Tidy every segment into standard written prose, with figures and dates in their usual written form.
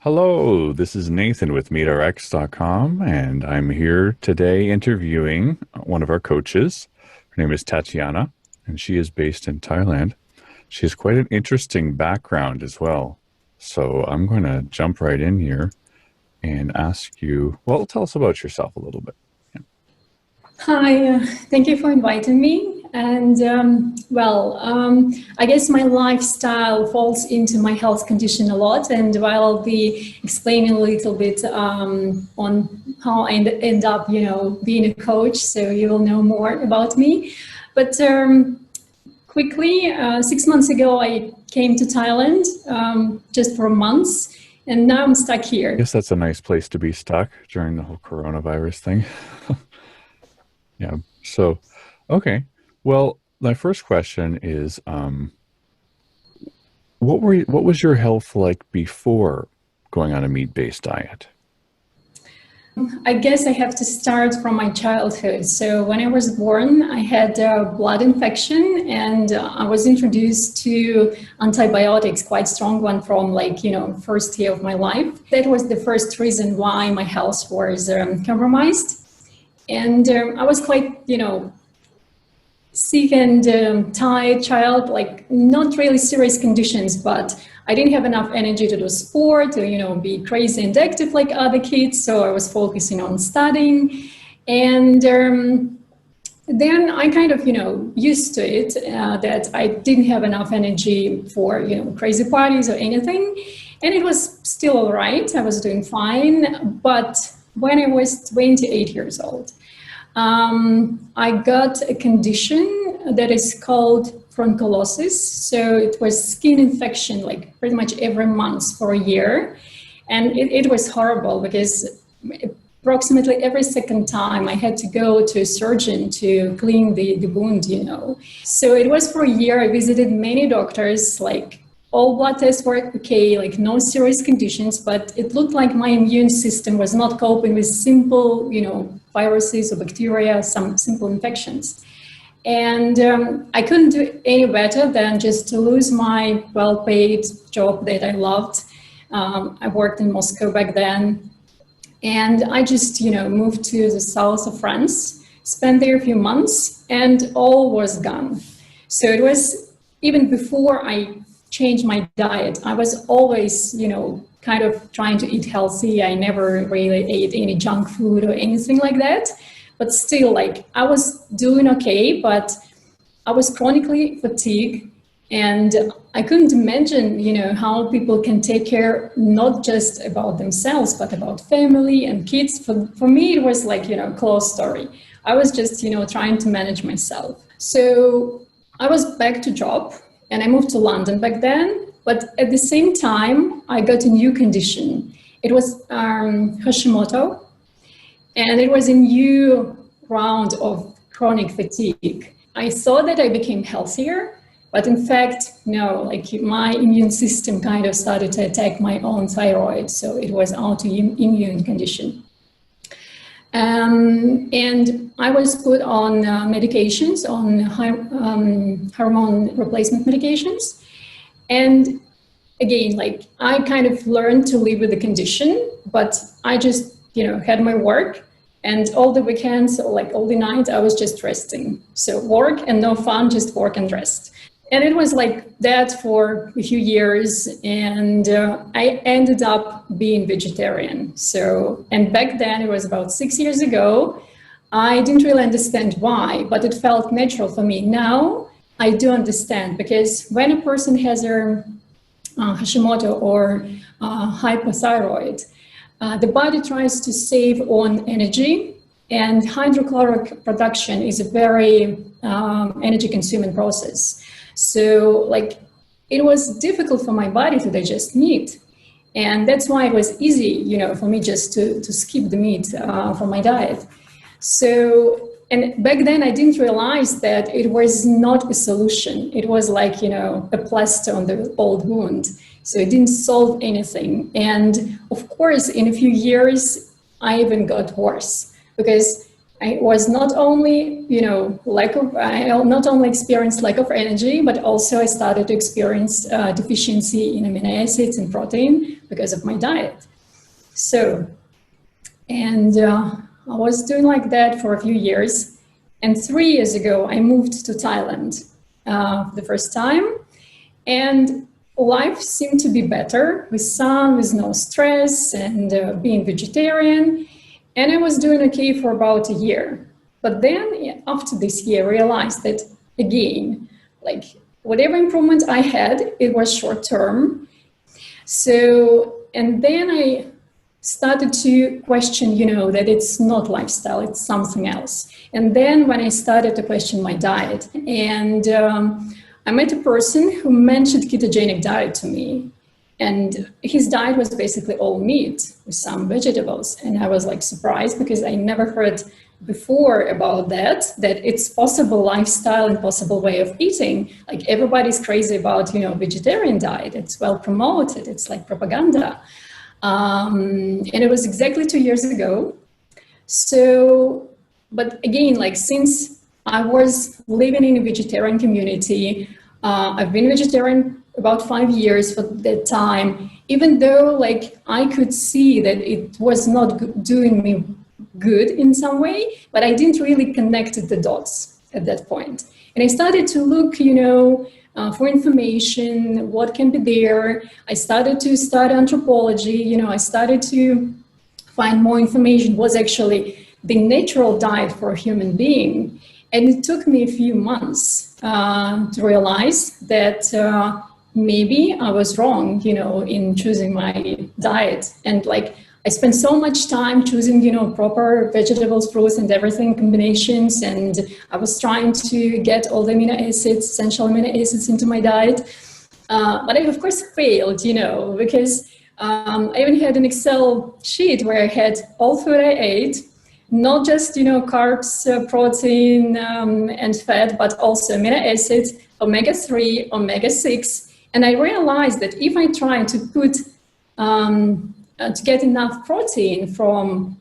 Hello, this is Nathan with MeatRX.com, and I'm here today interviewing one of our coaches. Her name is Tatiana, and she is based in Thailand. She has quite an interesting background as well. So I'm going to jump right in here and ask you, well, tell us about yourself a little bit. Hi, thank you for inviting me. And I guess my lifestyle falls into my health condition a lot. And while I'll be explaining a little bit on how I end up, being a coach, so you will know more about me. But quickly, 6 months ago, I came to Thailand just for months, and now I'm stuck here. I guess that's a nice place to be stuck during the whole coronavirus thing. Yeah. So, okay. Well, my first question is, what was your health like before going on a meat-based diet? I guess I have to start from my childhood. So when I was born, I had a blood infection, and I was introduced to antibiotics, quite strong one from first year of my life. That was the first reason why my health was compromised. And I was quite, sick and tired child, like not really serious conditions, but I didn't have enough energy to do sport or, be crazy and active like other kids. So I was focusing on studying. And then I kind of, used to it, that I didn't have enough energy for, crazy parties or anything. And it was still all right. I was doing fine. But when I was 28 years old, I got a condition that is called bronchiolitis. So it was skin infection, like pretty much every month for a year. And it was horrible because approximately every second time I had to go to a surgeon to clean the wound, So it was for a year. I visited many doctors, like all blood tests were okay, like no serious conditions, but it looked like my immune system was not coping with simple, viruses or bacteria, some simple infections. And I couldn't do any better than just to lose my well-paid job that I loved. I worked in Moscow back then. And I just, moved to the south of France, spent there a few months, and all was gone. So it was, even before I changed my diet, I was always, kind of trying to eat healthy. I never really ate any junk food or anything like that. But still, I was doing okay, but I was chronically fatigued. And I couldn't imagine, how people can take care not just about themselves, but about family and kids. For me, it was closed story. I was just, trying to manage myself. So I was back to job, and I moved to London back then. But at the same time, I got a new condition. It was Hashimoto, and it was a new round of chronic fatigue. I thought that I became healthier, but in fact, no, my immune system kind of started to attack my own thyroid. So it was autoimmune condition. And I was put on medications, on hormone replacement medications. And again, I kind of learned to live with the condition, but I just, had my work, and all the weekends, all the nights, I was just resting. So work and no fun, just work and rest. And it was like that for a few years, and I ended up being vegetarian. So, and back then, it was about 6 years ago, I didn't really understand why, but it felt natural for me. Now, I do understand, because when a person has a Hashimoto or hypothyroid, the body tries to save on energy, and hydrochloric production is a very energy-consuming process. So, it was difficult for my body to digest meat, and that's why it was easy, for me just to skip the meat from my diet. So, and back then I didn't realize that it was not a solution. It was a plaster on the old wound. So it didn't solve anything. And of course, in a few years, I even got worse, because I was not only, I not only experienced lack of energy, but also I started to experience deficiency in amino acids and protein because of my diet. So, and I was doing like that for a few years. And 3 years ago, I moved to Thailand for the first time. And life seemed to be better with sun, with no stress, and being vegetarian. And I was doing okay for about a year. But then after this year, I realized that again, like whatever improvement I had, it was short term. So, and then I started to question, that it's not lifestyle, it's something else. And then when I started to question my diet, and I met a person who mentioned ketogenic diet to me. And his diet was basically all meat with some vegetables. And I was like surprised because I never heard before about that it's possible lifestyle and possible way of eating. Like everybody's crazy about, vegetarian diet. It's well promoted. It's like propaganda. And it was exactly 2 years ago. So, but again, like since I was living in a vegetarian community, I've been vegetarian about 5 years for that time, even though like I could see that it was not doing me good in some way, but I didn't really connect the dots at that point. And I started to look, for information, what can be there. I started to study anthropology, I started to find more information, what's actually the natural diet for a human being. And it took me a few months to realize that maybe I was wrong, in choosing my diet. And like I spent so much time choosing, proper vegetables, fruits, and everything combinations. And I was trying to get all the amino acids, essential amino acids into my diet. But I, of course, failed, because I even had an Excel sheet where I had all food I ate, not just, carbs, protein, and fat, but also amino acids, omega-3, omega-6. And I realized that if I try to put, to get enough protein from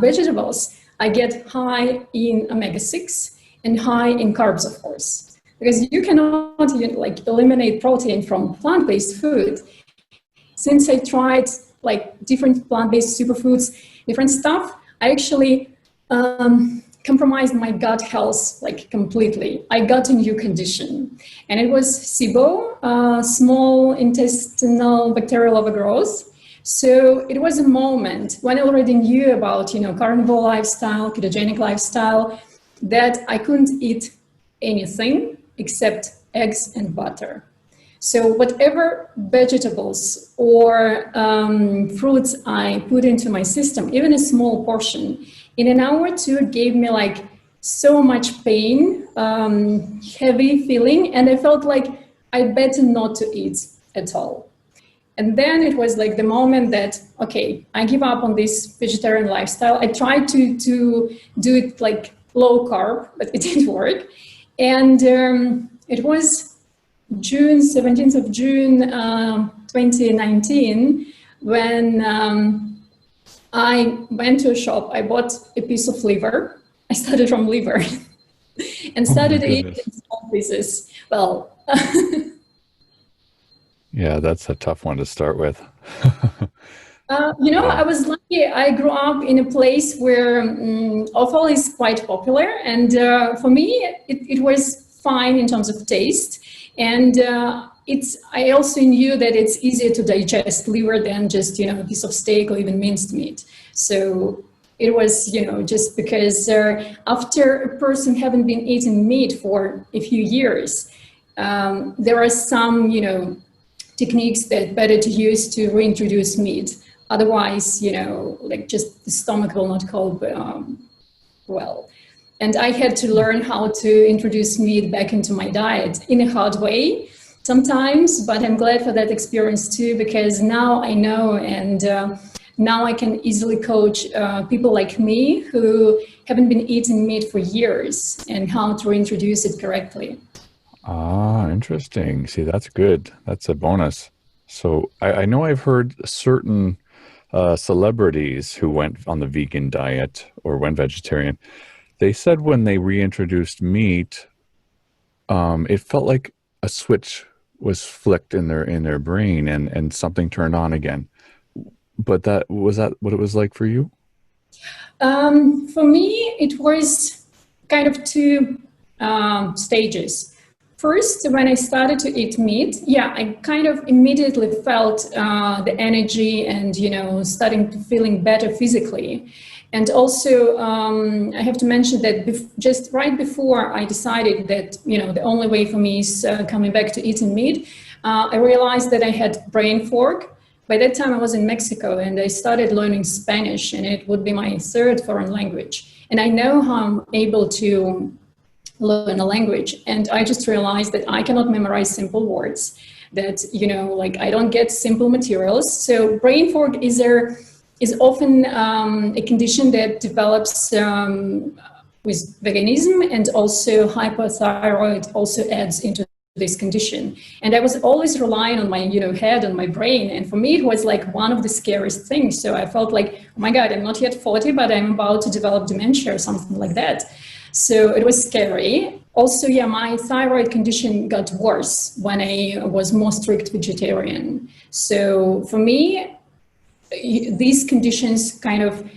vegetables, I get high in omega-6 and high in carbs, of course. Because you cannot eliminate protein from plant-based food. Since I tried like different plant-based superfoods, different stuff, I actually compromised my gut health like completely. I got a new condition, and it was SIBO, small intestinal bacterial overgrowth. So it was a moment when I already knew about, carnivore lifestyle, ketogenic lifestyle, that I couldn't eat anything except eggs and butter. So whatever vegetables or fruits I put into my system, even a small portion, in an hour or two, it gave me like so much pain, heavy feeling, and I felt like I'd better not to eat at all. And then it was like the moment that, okay, I give up on this vegetarian lifestyle. I tried to do it like low carb, but it didn't work. And it was 17th of June, 2019, when I went to a shop. I bought a piece of liver. I started from liver and started eating small pieces. Well, yeah, that's a tough one to start with. I was lucky. I grew up in a place where offal is quite popular. And for me, it was fine in terms of taste. And I also knew that it's easier to digest liver than just, a piece of steak or even minced meat. So it was, just because after a person haven't been eating meat for a few years, there are some, techniques that better to use to reintroduce meat. Otherwise, like just the stomach will not cope well. And I had to learn how to introduce meat back into my diet in a hard way sometimes, but I'm glad for that experience too, because now I know, and now I can easily coach people like me who haven't been eating meat for years and how to reintroduce it correctly. Ah, interesting. See, that's good. That's a bonus. So I know I've heard certain celebrities who went on the vegan diet or went vegetarian. They said when they reintroduced meat, it felt like a switch was flicked in their brain and something turned on again. But that what it was like for you? For me, it was kind of two stages. First, when I started to eat meat, yeah, I kind of immediately felt the energy and, starting to feeling better physically. And also, I have to mention that just right before I decided that, the only way for me is coming back to eating meat, I realized that I had brain fog. By that time, I was in Mexico and I started learning Spanish, and it would be my third foreign language. And I know how I'm able to learn a language. And I just realized that I cannot memorize simple words, that, I don't get simple materials. So brain fog is often a condition that develops with veganism, and also hypothyroid also adds into this condition. And I was always relying on my, head and my brain. And for me, it was like one of the scariest things. So I felt like, oh my God, I'm not yet 40, but I'm about to develop dementia or something like that. So it was scary. Also, yeah, my thyroid condition got worse when I was more strict vegetarian. So for me, these conditions kind of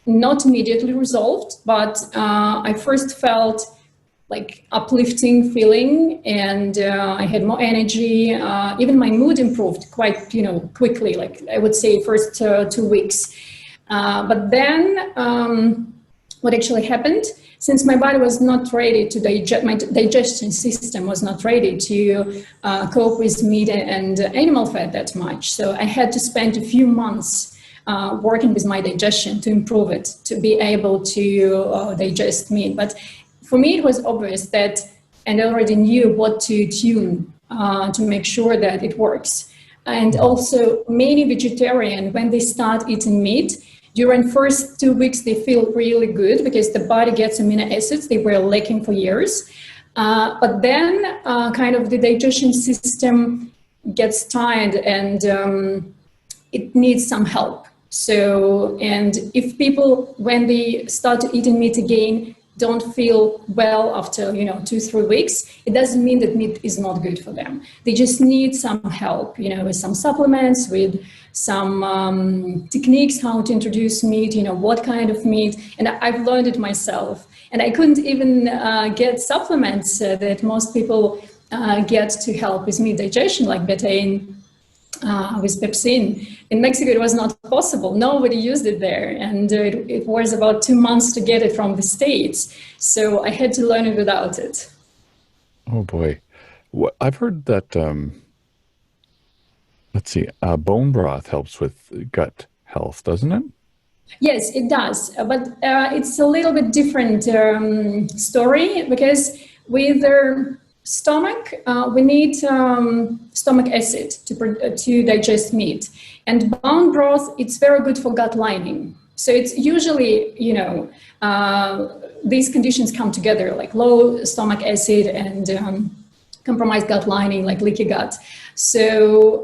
not immediately resolved, but I first felt like uplifting feeling, and I had more energy. Even my mood improved quite, quickly, like I would say first 2 weeks. But then what actually happened, since my body was not ready to digest, my digestion system was not ready to cope with meat and animal fat that much. So I had to spend a few months working with my digestion to improve it, to be able to digest meat. But for me, it was obvious that, and I already knew what to tune to make sure that it works. And also, many vegetarians, when they start eating meat, during first 2 weeks, they feel really good because the body gets amino acids they were lacking for years. But then kind of the digestion system gets tired, and it needs some help. So, and if people, when they start eating meat again, don't feel well after 2-3 weeks, it doesn't mean that meat is not good for them. They just need some help, with some supplements, with some techniques how to introduce meat, what kind of meat. And I've learned it myself. And I couldn't even get supplements that most people get to help with meat digestion, like betaine, with pepsin. In Mexico, it was not possible. Nobody used it there. And it was about 2 months to get it from the States. So I had to learn it without it. Oh boy. I've heard that, bone broth helps with gut health, doesn't it? Yes, it does. But it's a little bit different story, because with stomach, we need stomach acid to digest meat. And bone broth, it's very good for gut lining. So it's usually, these conditions come together, like low stomach acid and compromised gut lining, like leaky gut. So,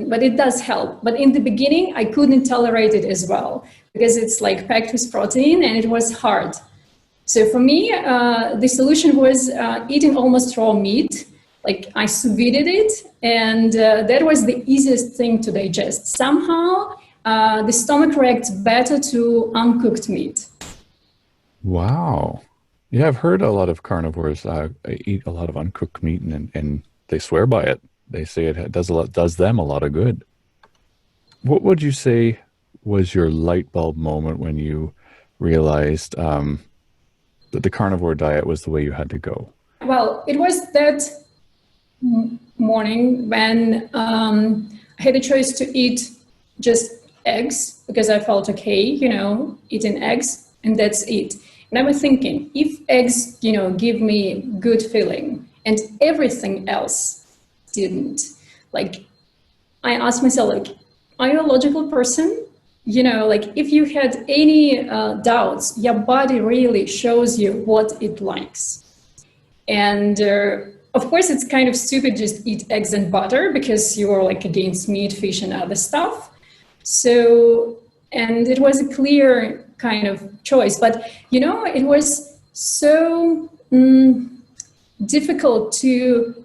but it does help. But in the beginning, I couldn't tolerate it as well, because it's like packed with protein and it was hard. So for me, the solution was eating almost raw meat. Like I sous vided it, and that was the easiest thing to digest. Somehow, the stomach reacts better to uncooked meat. Wow. Yeah, I've heard a lot of carnivores eat a lot of uncooked meat, and they swear by it. They say it does them a lot of good. What would you say was your light bulb moment when you realized that the carnivore diet was the way you had to go? Well, it was that morning when I had a choice to eat just eggs, because I felt okay, eating eggs, and that's it. And I was thinking, if eggs, give me good feeling and everything else didn't, like, I asked myself, like, are you a logical person? If you had any doubts, your body really shows you what it likes. And of course, it's kind of stupid just eat eggs and butter because you're like against meat, fish, and other stuff. So, and it was a clear kind of choice, but it was so difficult to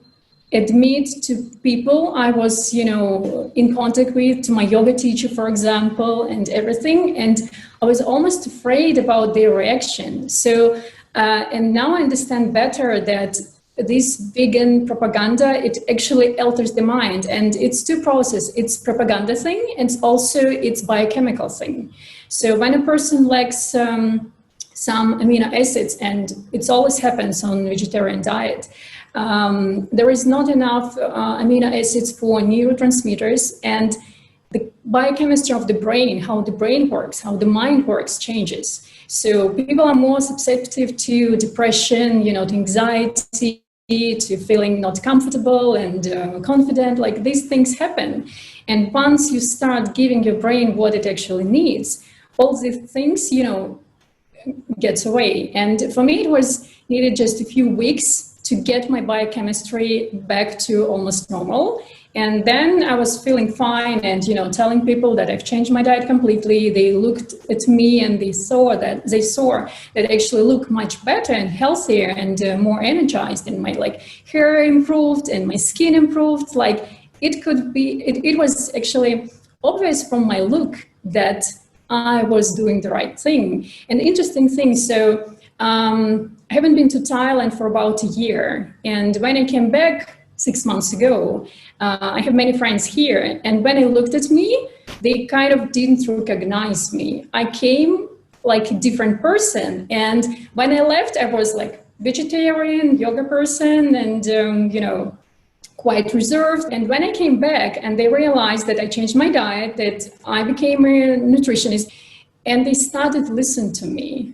admit to people I was, in contact with, to my yoga teacher, for example, and everything. And I was almost afraid about their reaction. So, and now I understand better that this vegan propaganda, it actually alters the mind. And it's two processes. It's propaganda thing, and also it's biochemical thing. So when a person lacks some amino acids, and it always happens on vegetarian diet, there is not enough amino acids for neurotransmitters, and the biochemistry of the brain, how the brain works, how the mind works, changes. So people are more susceptible to depression, to anxiety, to feeling not comfortable and confident. Like, these things happen. And once you start giving your brain what it actually needs, all these things, gets away. And for me, it was needed just a few weeks to get my biochemistry back to almost normal. And then I was feeling fine and, telling people that I've changed my diet completely. They looked at me and they saw that I actually look much better and healthier and more energized, and my hair improved and my skin improved. It was actually obvious from my look that I was doing the right thing. And interesting thing, so I haven't been to Thailand for about a year. And when I came back 6 months ago, I have many friends here. And when they looked at me, they kind of didn't recognize me. I came like a different person. And when I left, I was like vegetarian, yoga person, and, quite reserved. And when I came back and they realized that I changed my diet, that I became a nutritionist, and they started to listen to me.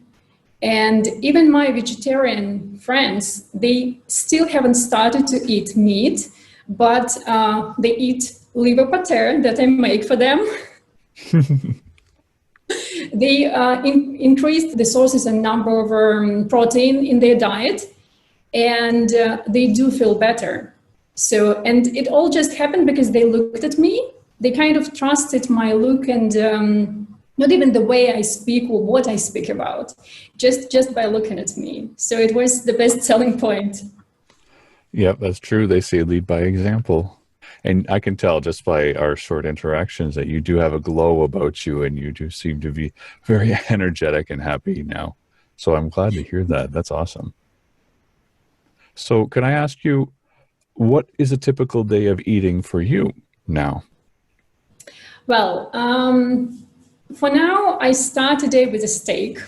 And even my vegetarian friends, they still haven't started to eat meat, but they eat liver pater that I make for them. They increased the sources and number of protein in their diet, and they do feel better. So, and it all just happened because they looked at me. They kind of trusted my look and not even the way I speak or what I speak about, just by looking at me. So it was the best selling point. Yep, that's true. They say lead by example. And I can tell just by our short interactions that you do have a glow about you, and you do seem to be very energetic and happy now. So I'm glad to hear that. That's awesome. So can I ask you, what is a typical day of eating for you now? Well, for now, I start a day with a steak.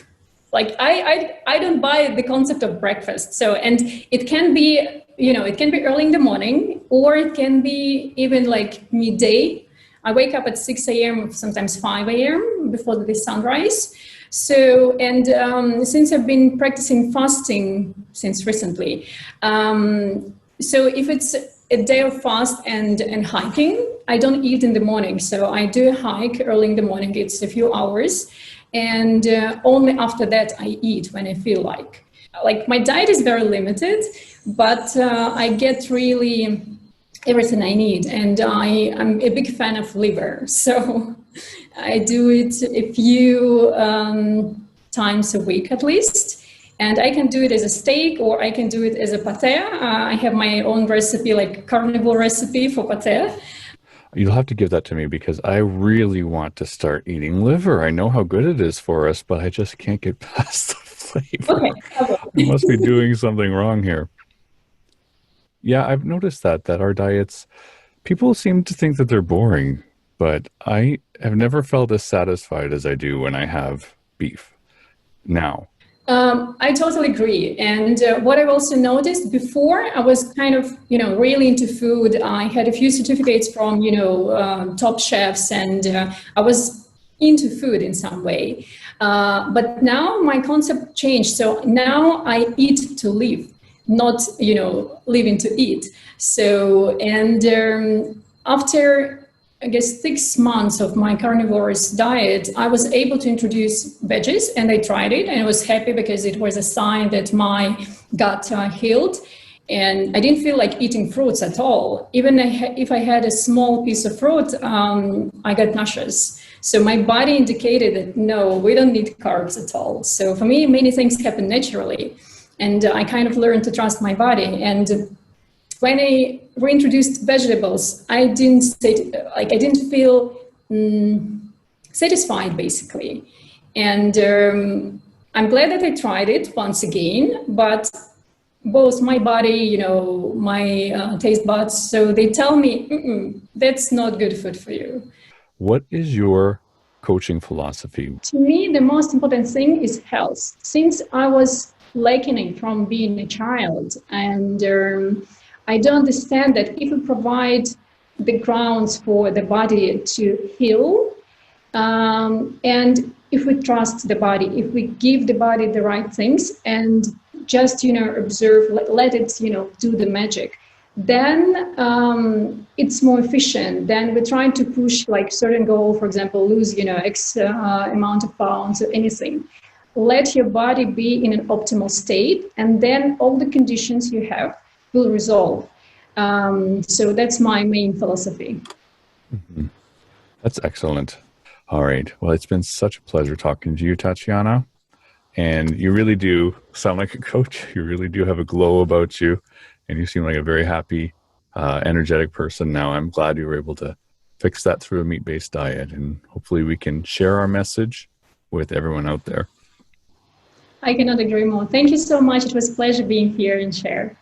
Like I don't buy the concept of breakfast. So, and it can be, it can be early in the morning, or it can be even like midday. I wake up at 6 a.m., sometimes 5 a.m. before the sunrise. So, and since I've been practicing fasting since recently, so if it's a day of fast and hiking, I don't eat in the morning. So I do hike early in the morning. It's a few hours. And only after that I eat when I feel like. Like, my diet is very limited, but I get really everything I need. And I'm a big fan of liver. So I do it a few times a week at least. And I can do it as a steak, or I can do it as a pate. I have my own recipe, like carnivore recipe for pate. You'll have to give that to me, because I really want to start eating liver. I know how good it is for us, but I just can't get past the flavor. Okay. I must be doing something wrong here. Yeah, I've noticed that our diets, people seem to think that they're boring, but I have never felt as satisfied as I do when I have beef now. I totally agree. And what I've also noticed, before I was kind of, really into food. I had a few certificates from, top chefs, and I was into food in some way. But now my concept changed. So now I eat to live, not, living to eat. So, and after, I guess, 6 months of my carnivorous diet, I was able to introduce veggies, and I tried it, and I was happy because it was a sign that my gut healed, and I didn't feel like eating fruits at all. Even if I had a small piece of fruit, I got nauseous. So my body indicated that no, we don't need carbs at all. So for me, many things happen naturally. And I kind of learned to trust my body. And when I reintroduced vegetables, I didn't feel satisfied, basically. And I'm glad that I tried it once again, but both my body, my taste buds, so they tell me, that's not good food for you. What is your coaching philosophy? To me, the most important thing is health. Since I was lacking from being a child, and I do understand that if we provide the grounds for the body to heal, and if we trust the body, if we give the body the right things and just, observe, let it, do the magic, then it's more efficient. Then we're trying to push like certain goal, for example, lose, X amount of pounds or anything. Let your body be in an optimal state, and then all the conditions you have will resolve. So that's my main philosophy. Mm-hmm. That's excellent. All right. Well, it's been such a pleasure talking to you, Tatiana. And you really do sound like a coach. You really do have a glow about you. And you seem like a very happy, energetic person now. I'm glad you were able to fix that through a meat-based diet. And hopefully we can share our message with everyone out there. I cannot agree more. Thank you so much. It was a pleasure being here and share.